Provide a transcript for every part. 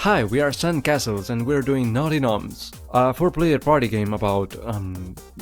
Hi, we are Sandcastles and we're doing Gnaughty Gnomes, a 4-player party game about,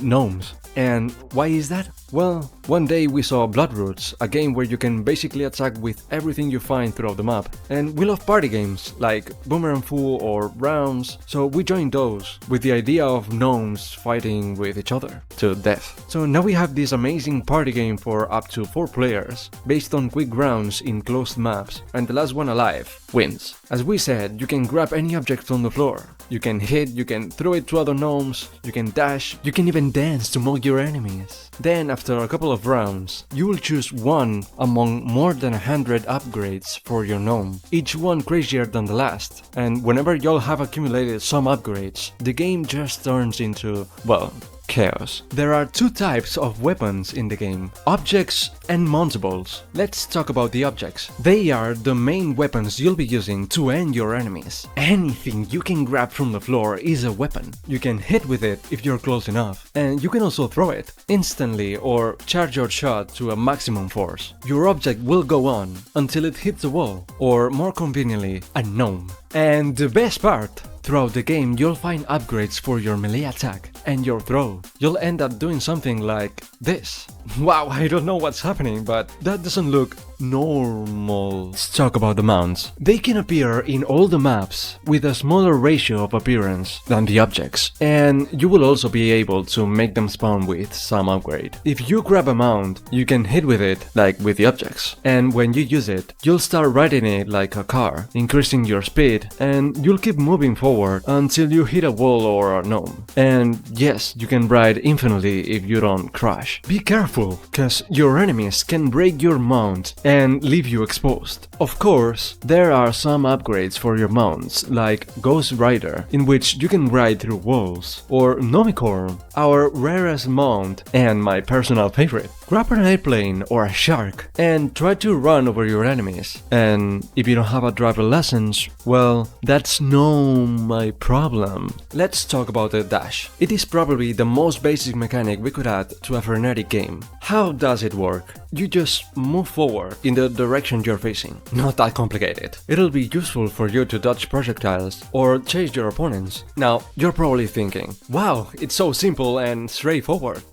gnomes. And why is that? Well, one day we saw Bloodroots, a game where you can basically attack with everything you find throughout the map. And we love party games, like Boomerang Fool or Rounds, so we joined those, with the idea of gnomes fighting with each other, to death. So now we have this amazing party game for up to 4 players, based on quick rounds in closed maps, and the last one alive wins. As we said, you can grab any object on the floor. You can hit, you can throw it to other gnomes, you can dash, you can even dance to mock your enemies. Then, after a couple of rounds, you will choose one among more than 100 upgrades for your gnome, each one crazier than the last. And whenever you'll have accumulated some upgrades, the game just turns into, well, chaos. There are 2 types of weapons in the game, objects and mountables. Let's talk about the objects. They are the main weapons you'll be using to end your enemies. Anything you can grab from the floor is a weapon. You can hit with it if you're close enough, and you can also throw it instantly or charge your shot to a maximum force. Your object will go on until it hits a wall, or more conveniently, a gnome. And the best part, throughout the game you'll find upgrades for your melee attack and your throw. You'll end up doing something like this. Wow, I don't know what's happening, but that doesn't look normal. Let's talk about the mounts. They can appear in all the maps with a smaller ratio of appearance than the objects, and you will also be able to make them spawn with some upgrade. If you grab a mount, you can hit with it like with the objects, and when you use it, you'll start riding it like a car, increasing your speed, and you'll keep moving forward until you hit a wall or a gnome. And yes, you can ride infinitely if you don't crash. Be careful, cause your enemies can break your mount and leave you exposed. Of course, there are some upgrades for your mounts, like Ghost Rider, in which you can ride through walls, or Nomicorn, our rarest mount and my personal favorite. Grab an airplane or a shark and try to run over your enemies. And if you don't have a driver license, well, that's no my problem. Let's talk about the dash. It is probably the most basic mechanic we could add to a frenetic game. How does it work? You just move forward in the direction you're facing. Not that complicated. It'll be useful for you to dodge projectiles or chase your opponents. Now, you're probably thinking, wow, it's so simple and straightforward.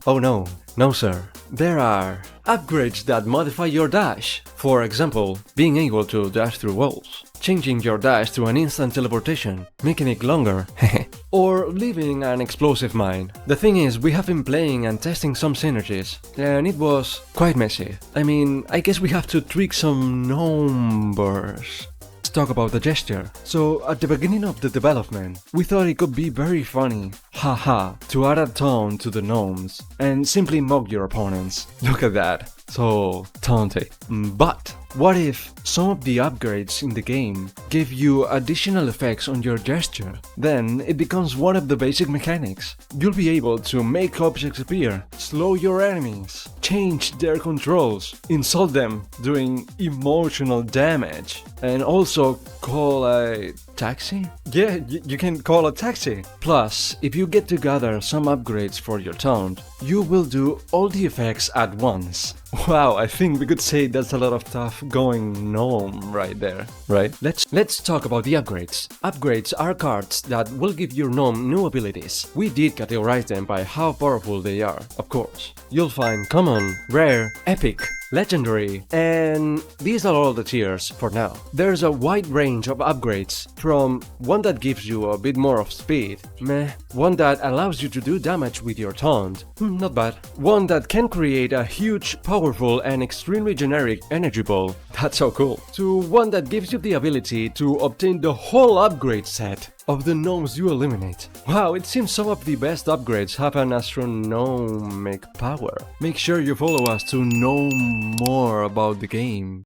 Oh no. No sir, there are upgrades that modify your dash. For example, being able to dash through walls, changing your dash to an instant teleportation, making it longer, or leaving an explosive mine. The thing is, we have been playing and testing some synergies, and it was quite messy. I mean, I guess we have to tweak some numbers. Talk about the gesture. So at the beginning of the development, we thought it could be very funny, haha, to add a tone to the gnomes and simply mock your opponents. Look at that, so taunty. But what if some of the upgrades in the game give you additional effects on your gesture? Then it becomes one of the basic mechanics. You'll be able to make objects appear, slow your enemies, change their controls, insult them, doing emotional damage, and also call a taxi? Yeah, you can call a taxi. Plus, if you get to gather some upgrades for your taunt, you will do all the effects at once. Wow, I think we could say that's a lot of tough going gnome right there, right? Let's talk about the upgrades. Upgrades are cards that will give your gnome new abilities. We did categorize them by how powerful they are, of course. You'll find common, rare, epic, legendary, and these are all the tiers for now. There's a wide range of upgrades, from one that gives you a bit more of speed, meh, one that allows you to do damage with your taunt, not bad, one that can create a huge, powerful and extremely generic energy ball, that's so cool, to one that gives you the ability to obtain the whole upgrade set of the gnomes you eliminate. Wow, it seems some of the best upgrades have an astronomic power. Make sure you follow us to know more about the game.